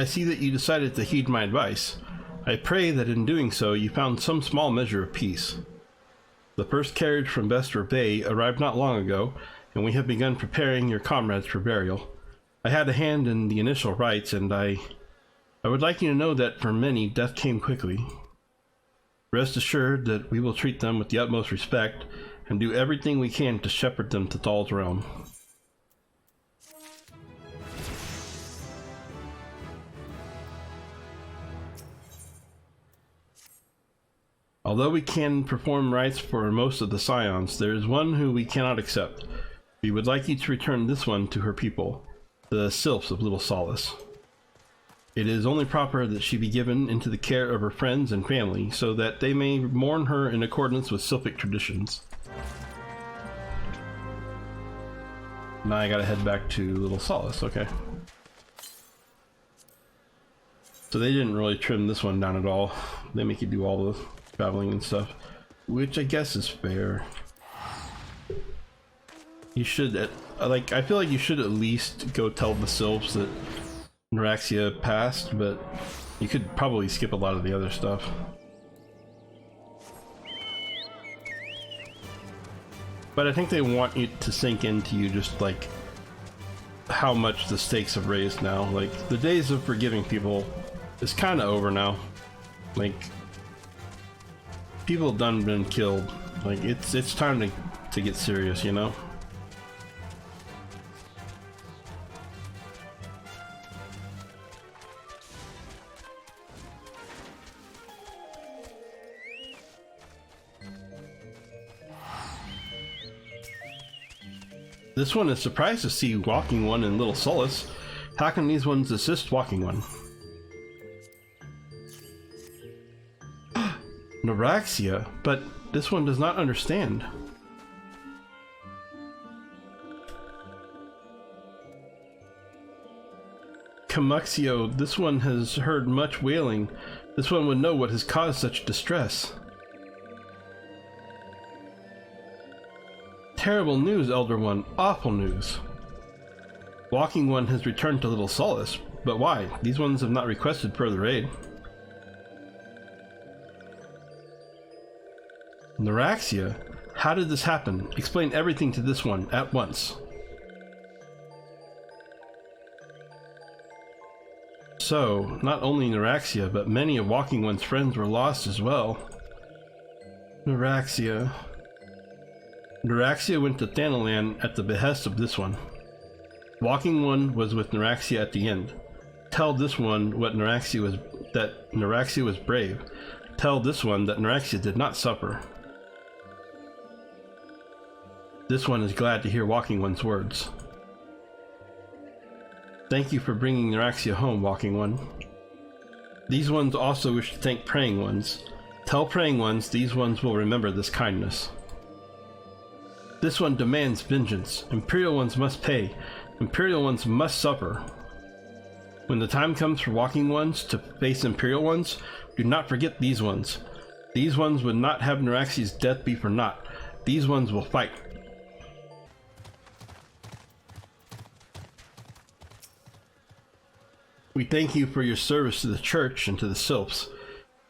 I see that you decided to heed my advice. I pray that in doing so you found some small measure of peace. The first carriage from Vesper Bay arrived not long ago, and we have begun preparing your comrades for burial. I had a hand in the initial rites, and I would like you to know that for many, death came quickly. Rest assured that we will treat them with the utmost respect, and do everything we can to shepherd them to Thal's realm. Although we can perform rites for most of the Scions, there is one who we cannot accept. We would like you to return this one to her people, the Sylphs of Little Solace. It is only proper that she be given into the care of her friends and family, so that they may mourn her in accordance with Sylphic traditions. Now I gotta head back to Little Solace, okay. So they didn't really trim this one down at all. They make you do all the traveling and stuff, which I guess is fair. You should, like, I feel like you should at least go tell the Sylphs that Neuraxia passed, but you could probably skip a lot of the other stuff. But I think they want you to sink into you just like how much the stakes have raised now. Like, the days of forgiving people is kind of over now. Like, people done been killed. Like, it's time to get serious, you know? This one is surprised to see Walking One in Little Solace. How can these ones assist Walking One? Neuraxia, but this one does not understand. Camuxio, this one has heard much wailing. This one would know what has caused such distress. Terrible news, Elder One. Awful news. Walking One has returned to Little Solace, but why? These ones have not requested further aid. Neuraxia? How did this happen? Explain everything to this one, at once. So, not only Neuraxia, but many of Walking One's friends were lost as well. Neuraxia. Neuraxia went to Thanalan at the behest of this one. Walking One was with Neuraxia at the end. Tell this one what that Neuraxia was brave. Tell this one that Neuraxia did not suffer. This one is glad to hear Walking One's words. Thank you for bringing Neuraxia home, Walking One. These ones also wish to thank Praying Ones. Tell Praying Ones these ones will remember this kindness. This one demands vengeance. Imperial ones must pay. Imperial ones must suffer. When the time comes for Walking Ones to face Imperial ones, do not forget these ones. These ones would not have Neuraxia's death be for naught. These ones will fight. We thank you for your service to the Church and to the Sylphs.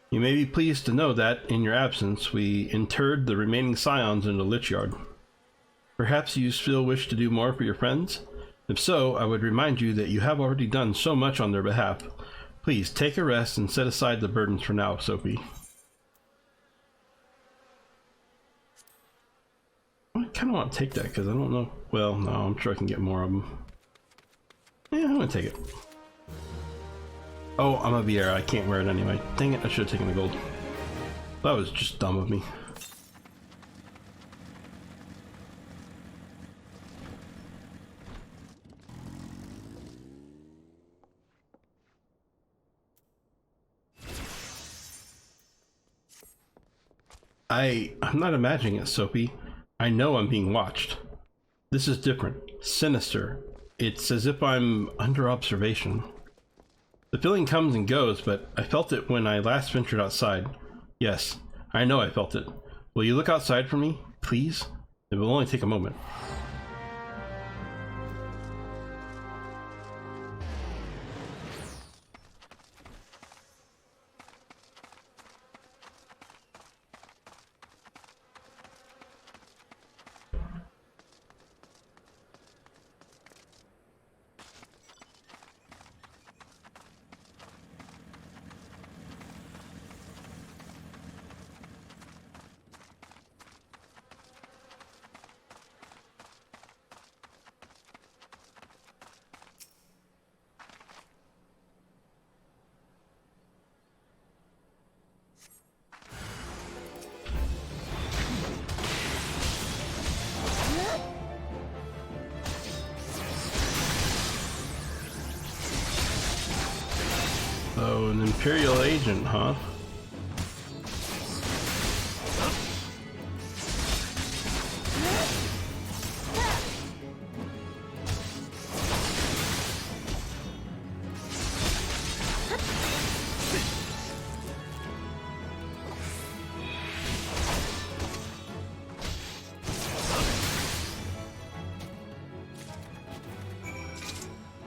You may be pleased to know that, in your absence, we interred the remaining Scions in the Lichyard. Perhaps you still wish to do more for your friends? If so, I would remind you that you have already done so much on their behalf. Please take a rest and set aside the burdens for now, Sophie. I kind of want to take that because I don't know. Well, no, I'm sure I can get more of them. Yeah, I'm going to take it. Oh, I'm a Vieira. I can't wear it anyway. Dang it, I should have taken the gold. That was just dumb of me. I'm not imagining it, Sophie. I know I'm being watched. This is different. Sinister. It's as if I'm under observation. The feeling comes and goes, but I felt it when I last ventured outside. Yes, I know I felt it. Will you look outside for me, please? It will only take a moment. Imperial agent, huh?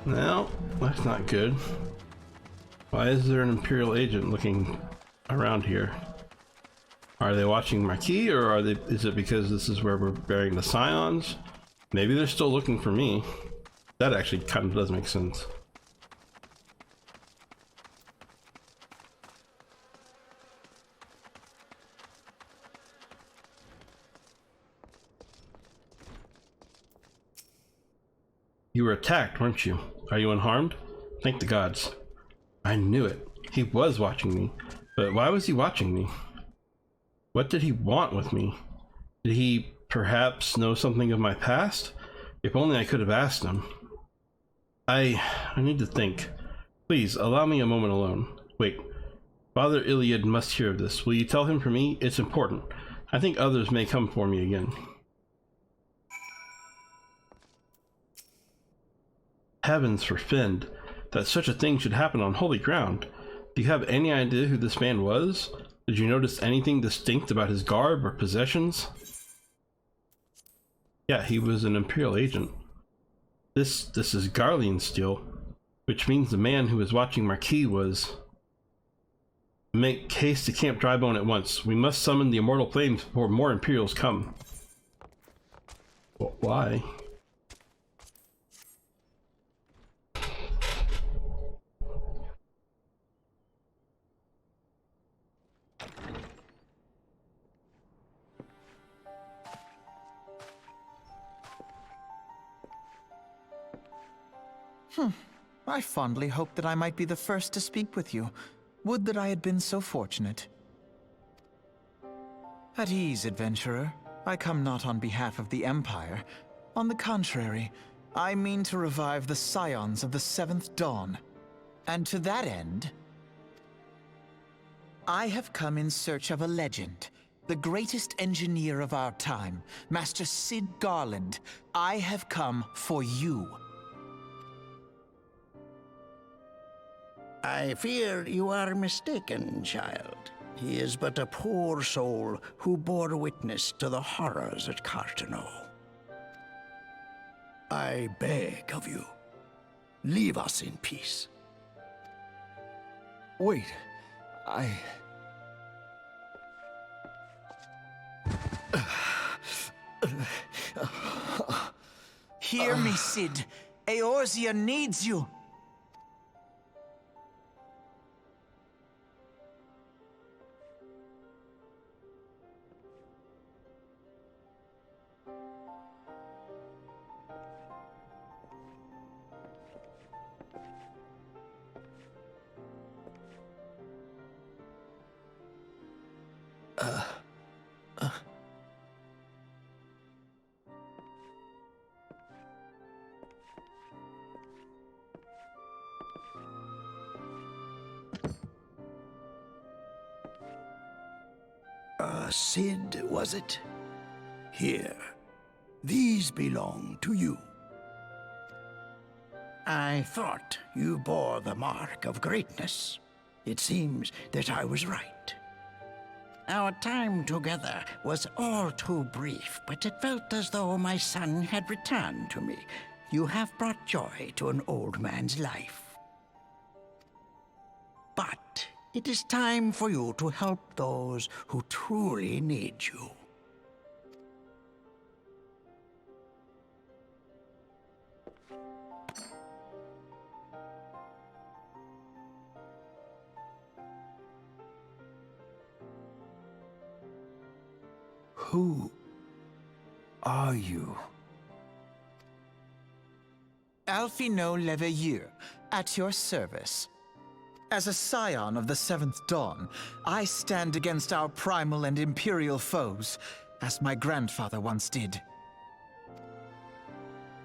No, that's not good. Why is there an Imperial agent looking around here? Are they watching Marquis, or is it because this is where we're burying the Scions? Maybe they're still looking for me. That actually kind of does make sense. You were attacked, weren't you? Are you unharmed? Thank the gods. I knew it. He was watching me. But why was he watching me? What did he want with me? Did he perhaps know something of my past? If only I could have asked him. I need to think. Please, allow me a moment alone. Wait. Father Iliad must hear of this. Will you tell him for me? It's important. I think others may come for me again. Heavens forfend that such a thing should happen on holy ground. Do you have any idea who this man was? Did you notice anything distinct about his garb or possessions? Yeah, he was an Imperial agent. This is Garlean steel, which means the man who was watching Marquis was... Make haste to Camp Drybone at once. We must summon the immortal flames before more Imperials come. Well, why? I fondly hoped that I might be the first to speak with you. Would that I had been so fortunate. At ease, adventurer. I come not on behalf of the Empire. On the contrary, I mean to revive the scions of the Seventh Dawn. And to that end, I have come in search of a legend. The greatest engineer of our time, Master Cid Garland. I have come for you. I fear you are mistaken, child. He is but a poor soul who bore witness to the horrors at Carteneau. I beg of you, leave us in peace. Wait, Hear me, Cid. Eorzea needs you. Cid, was it? Here. These belong to you. I thought you bore the mark of greatness. It seems that I was right. Our time together was all too brief, but it felt as though my son had returned to me. You have brought joy to an old man's life. But it is time for you to help those who truly need you. Who are you? Alphino Leveilleur, at your service. As a scion of the Seventh Dawn, I stand against our primal and imperial foes, as my grandfather once did.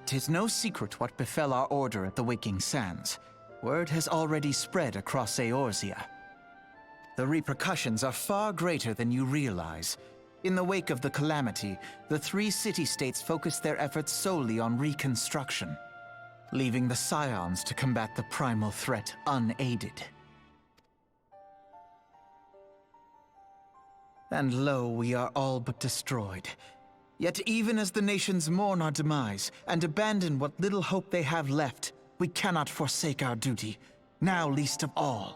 'Tis no secret what befell our order at the Waking Sands. Word has already spread across Eorzea. the repercussions are far greater than you realize. In the wake of the calamity, the 3 city-states focused their efforts solely on reconstruction, leaving the Scions to combat the primal threat unaided. And lo, we are all but destroyed. Yet even as the nations mourn our demise and abandon what little hope they have left, we cannot forsake our duty, now least of all.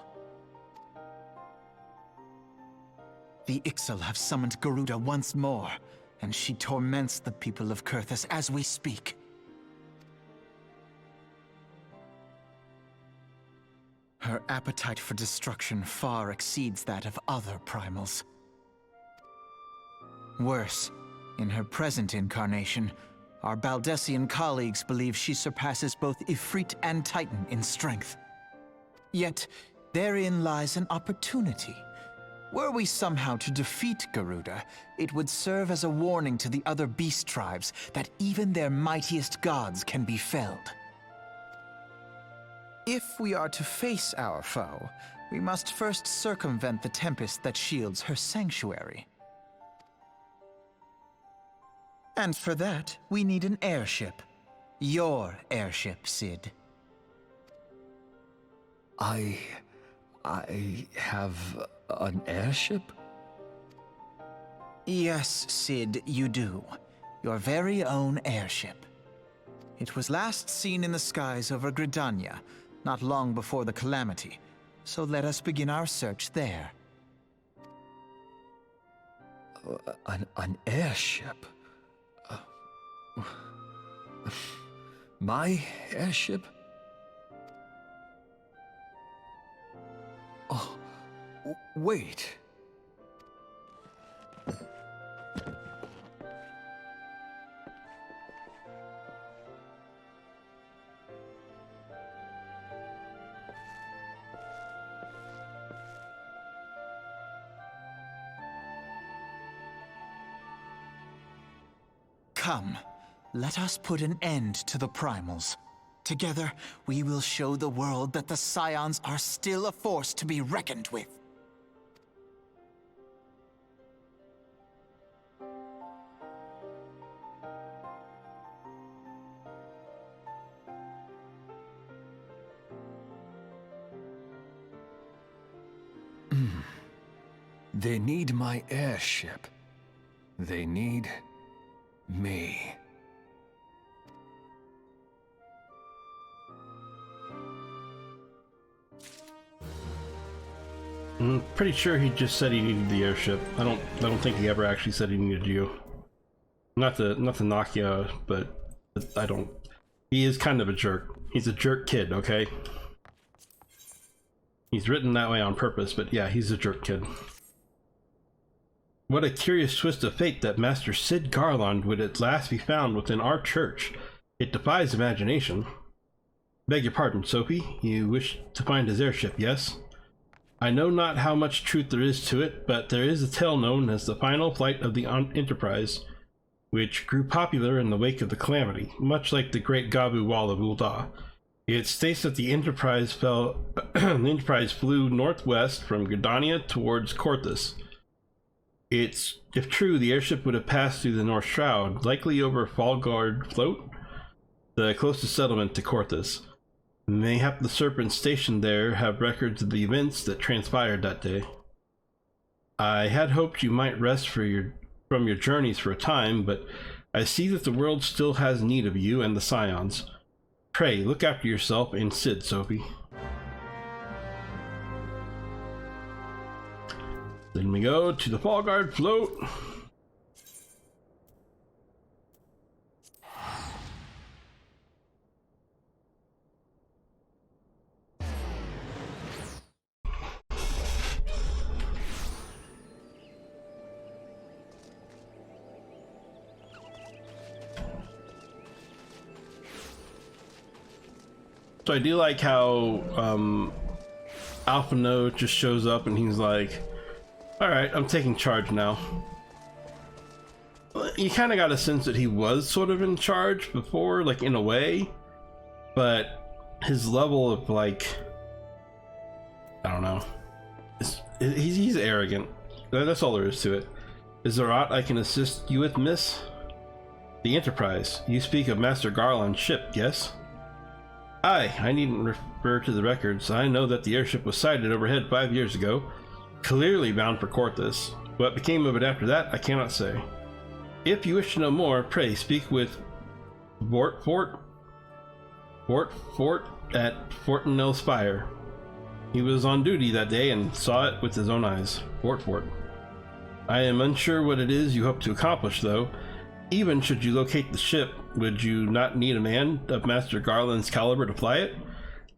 The Ixal have summoned Garuda once more, and she torments the people of Kurthus as we speak. Her appetite for destruction far exceeds that of other primals. Worse, in her present incarnation, our Baldessian colleagues believe she surpasses both Ifrit and Titan in strength. Yet, therein lies an opportunity. Were we somehow to defeat Garuda, it would serve as a warning to the other beast tribes that even their mightiest gods can be felled. If we are to face our foe, we must first circumvent the tempest that shields her sanctuary. And for that, we need an airship. Your airship, Sid. I have an airship? Yes, Sid, you do. Your very own airship. It was last seen in the skies over Gridania, not long before the calamity. So let us begin our search there. An airship? My airship? Oh, wait. Come, let us put an end to the primals. Together, we will show the world that the Scions are still a force to be reckoned with. They need my airship. They need me. I'm pretty sure he just said he needed the airship. I don't think he ever actually said he needed you. Not to knock you, but I don't. He is kind of a jerk. He's a jerk kid, okay? He's written that way on purpose, but yeah, he's a jerk kid. What a curious twist of fate that Master Sid Garland would at last be found within our church. It defies imagination. Beg your pardon, Sophie. You wish to find his airship, yes? I know not how much truth there is to it, but there is a tale known as the final flight of the Enterprise, which grew popular in the wake of the calamity, much like the Great Gabu Wall of Ul'dah. It states that the Enterprise flew northwest from Gridania towards Korthus. If true, the airship would have passed through the North Shroud, likely over Fallguard Float, the closest settlement to Korthus. Mayhap the Serpents stationed there have records of the events that transpired that day. I had hoped you might rest from your journeys for a time, but I see that the world still has need of you and the Scions. Pray, look after yourself and Sid, Sophie. Then we go to the Fallguard Float. So I do like how Alpha Node just shows up and he's like, alright, I'm taking charge now. You kind of got a sense that he was sort of in charge before, like in a way, but his level of like, I don't know, He's arrogant. That's all there is to it. Is there aught I can assist you with, miss? The Enterprise. You speak of Master Garland's ship, yes? Aye, I needn't refer to the records. I know that the airship was sighted overhead 5 years ago, clearly bound for Corthus. What became of it after that, I cannot say. If you wish to know more, pray speak with Fort at Fortinell Spire. He was on duty that day and saw it with his own eyes. Fort. I am unsure what it is you hope to accomplish, though. Even should you locate the ship, would you not need a man of Master Garland's caliber to fly it?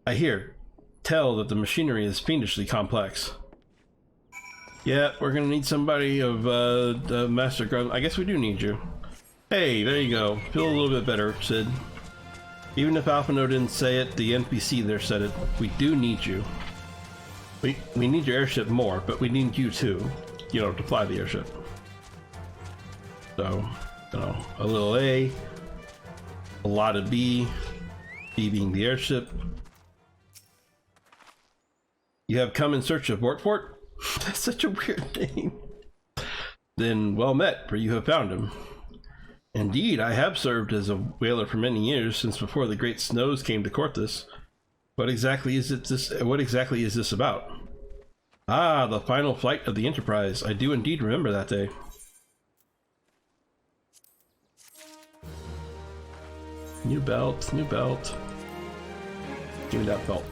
I tell that the machinery is fiendishly complex. Yeah, we're gonna need somebody of Master Garland. I guess we do need you. Hey, there you go. Feel a little bit better, Sid. Even if Alphino didn't say it, the NPC there said it. We do need you. We need your airship more, but we need you too, you know, to fly the airship. So, you know, a little A, a lot of B, B being the airship. You have come in search of Fort? That's such a weird name. Then well met, for you have found him. Indeed, I have served as a whaler for many years, since before the great snows came to Corthus. What exactly is this about? Ah, the final flight of the Enterprise. I do indeed remember that day. New belt, new belt. Give me that belt.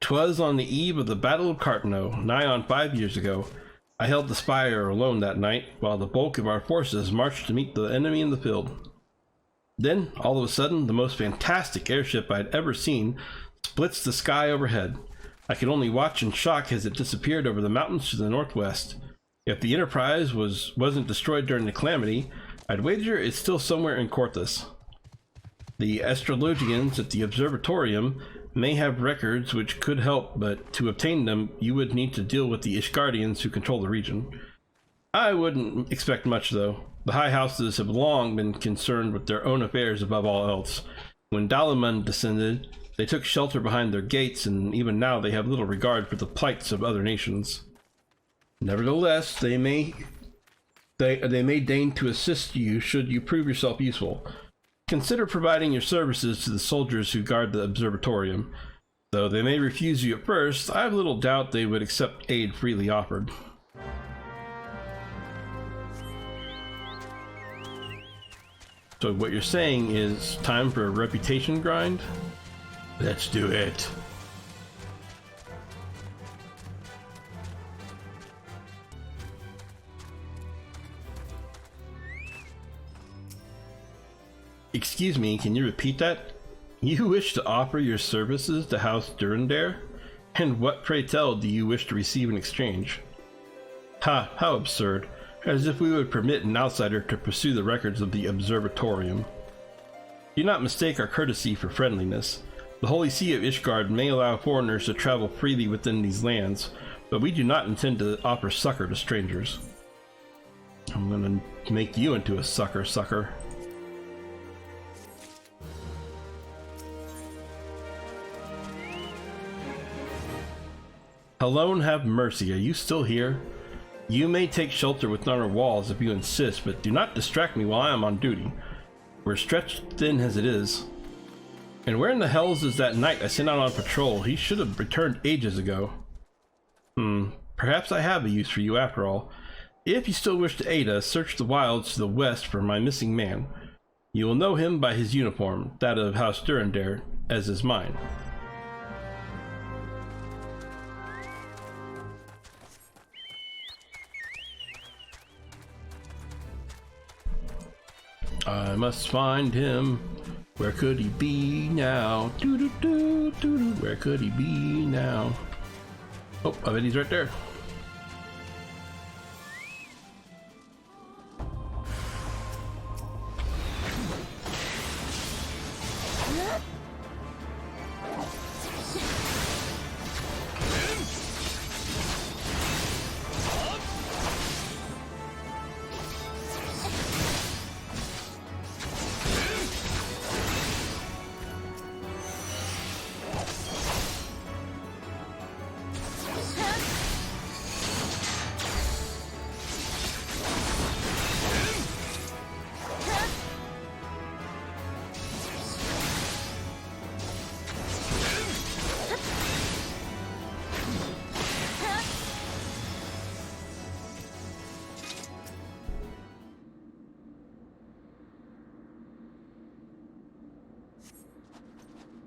"'Twas on the eve of the Battle of Cartano, nigh on 5 years ago. I held the spire alone that night, while the bulk of our forces marched to meet the enemy in the field. Then, all of a sudden, the most fantastic airship I had ever seen splits the sky overhead. I could only watch in shock as it disappeared over the mountains to the northwest. If the Enterprise wasn't destroyed during the calamity, I'd wager it's still somewhere in Corthus. The astrologians at the observatorium may have records which could help, but to obtain them, you would need to deal with the Ishgardians who control the region. I wouldn't expect much, though. The high houses have long been concerned with their own affairs above all else. When Dalamund descended, they took shelter behind their gates, and even now they have little regard for the plights of other nations. Nevertheless, they may deign to assist you should you prove yourself useful. Consider providing your services to the soldiers who guard the observatorium. Though they may refuse you at first, I have little doubt they would accept aid freely offered." So what you're saying is time for a reputation grind? Let's do it. Excuse me, can you repeat that? You wish to offer your services to House Durandare? And what, pray tell, do you wish to receive in exchange? Ha, how absurd. As if we would permit an outsider to pursue the records of the Observatorium. Do not mistake our courtesy for friendliness. The Holy See of Ishgard may allow foreigners to travel freely within these lands, but we do not intend to offer succor to strangers. I'm gonna make you into a sucker. Alone have mercy, are you still here? You may take shelter within our walls if you insist, but do not distract me while I am on duty. We're stretched thin as it is. And where in the hells is that knight I sent out on patrol? He should have returned ages ago. Perhaps I have a use for you after all. If you still wish to aid us, search the wilds to the west for my missing man. You will know him by his uniform, that of House Durandare, as is mine. I must find him. Where could he be now? Where could he be now? Oh, I bet he's right there.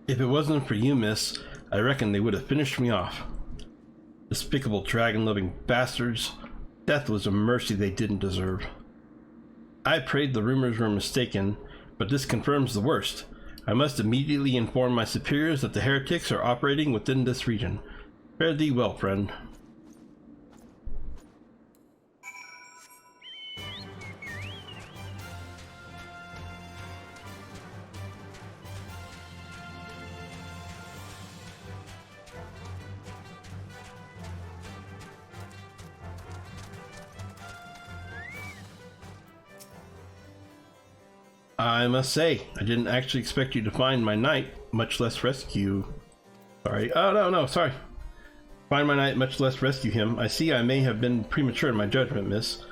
If it wasn't for you, miss, I reckon they would have finished me off. Despicable dragon-loving bastards. Death was a mercy they didn't deserve. I prayed the rumors were mistaken, but this confirms the worst. I must immediately inform my superiors that the heretics are operating within this region. Fare thee well, friend. I must say, I didn't actually expect you to find my knight, much less rescue... Sorry. Oh, no, sorry. Find my knight, much less rescue him. I see I may have been premature in my judgment, miss.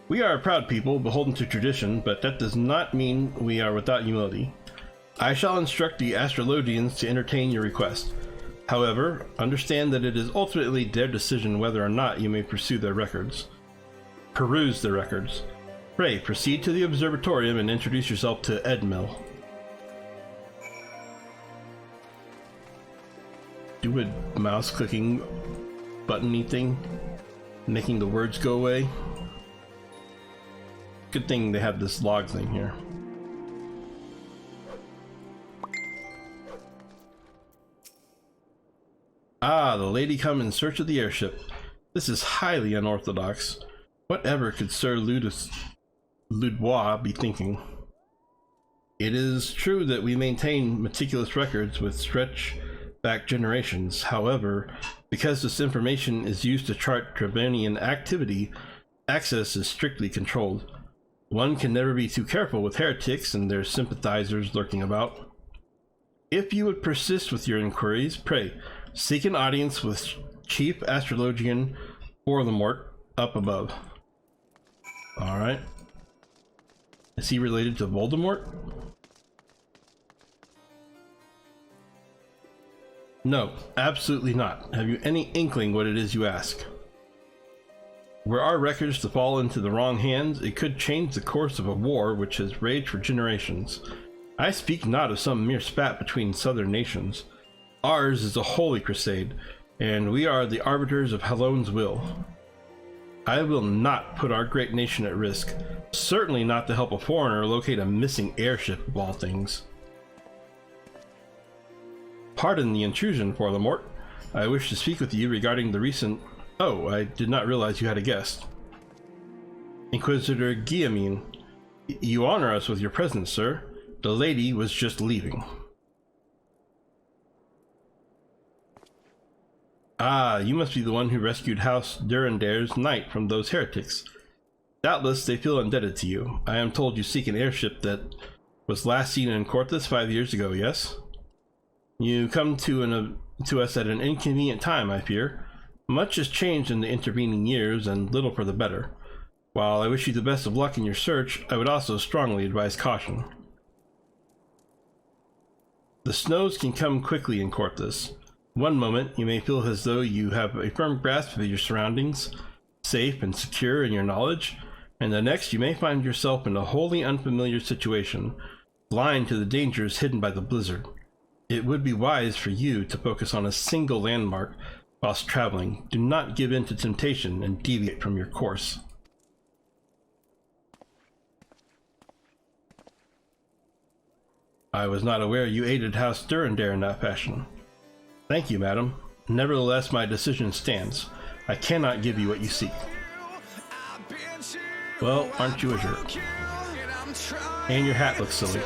We are a proud people, beholden to tradition, but that does not mean we are without humility. I shall instruct the astrologians to entertain your request. However, understand that it is ultimately their decision whether or not you may pursue their records. Peruse their records. Pray, proceed to the observatorium and introduce yourself to Edmil. Do a mouse-clicking, button-y thing, making the words go away. Good thing they have this log thing here. Ah, the lady come in search of the airship. This is highly unorthodox. Whatever could Sir Ludois be thinking? It is true that we maintain meticulous records which stretch back generations. However, because this information is used to chart Drabanian activity, access is strictly controlled. One can never be too careful with heretics and their sympathizers lurking about. If you would persist with your inquiries, pray, seek an audience with Chief Astrologian Voldemort up above. Alright. Is he related to Voldemort? No, absolutely not. Have you any inkling what it is you ask? Were our records to fall into the wrong hands, it could change the course of a war which has raged for generations. I speak not of some mere spat between southern nations. Ours is a holy crusade, and we are the arbiters of Halone's will. I will not put our great nation at risk, certainly not to help a foreigner locate a missing airship of all things. Pardon the intrusion, Voldemort. I wish to speak with you regarding the recent... Oh, I did not realize you had a guest. Inquisitor Guillaumin, you honor us with your presence, sir. The lady was just leaving. Ah, you must be the one who rescued House Durandare's knight from those heretics. Doubtless they feel indebted to you. I am told you seek an airship that was last seen in Corthus 5 years ago, yes? You come to us at an inconvenient time, I fear. Much has changed in the intervening years, and little for the better. While I wish you the best of luck in your search, I would also strongly advise caution. The snows can come quickly in Corthus. One moment, you may feel as though you have a firm grasp of your surroundings, safe and secure in your knowledge, and the next you may find yourself in a wholly unfamiliar situation, blind to the dangers hidden by the blizzard. It would be wise for you to focus on a single landmark whilst traveling. Do not give in to temptation and deviate from your course. I was not aware you aided House Durandare in that fashion. Thank you, madam. Nevertheless, my decision stands. I cannot give you what you seek. Well, aren't you a jerk? And your hat looks silly.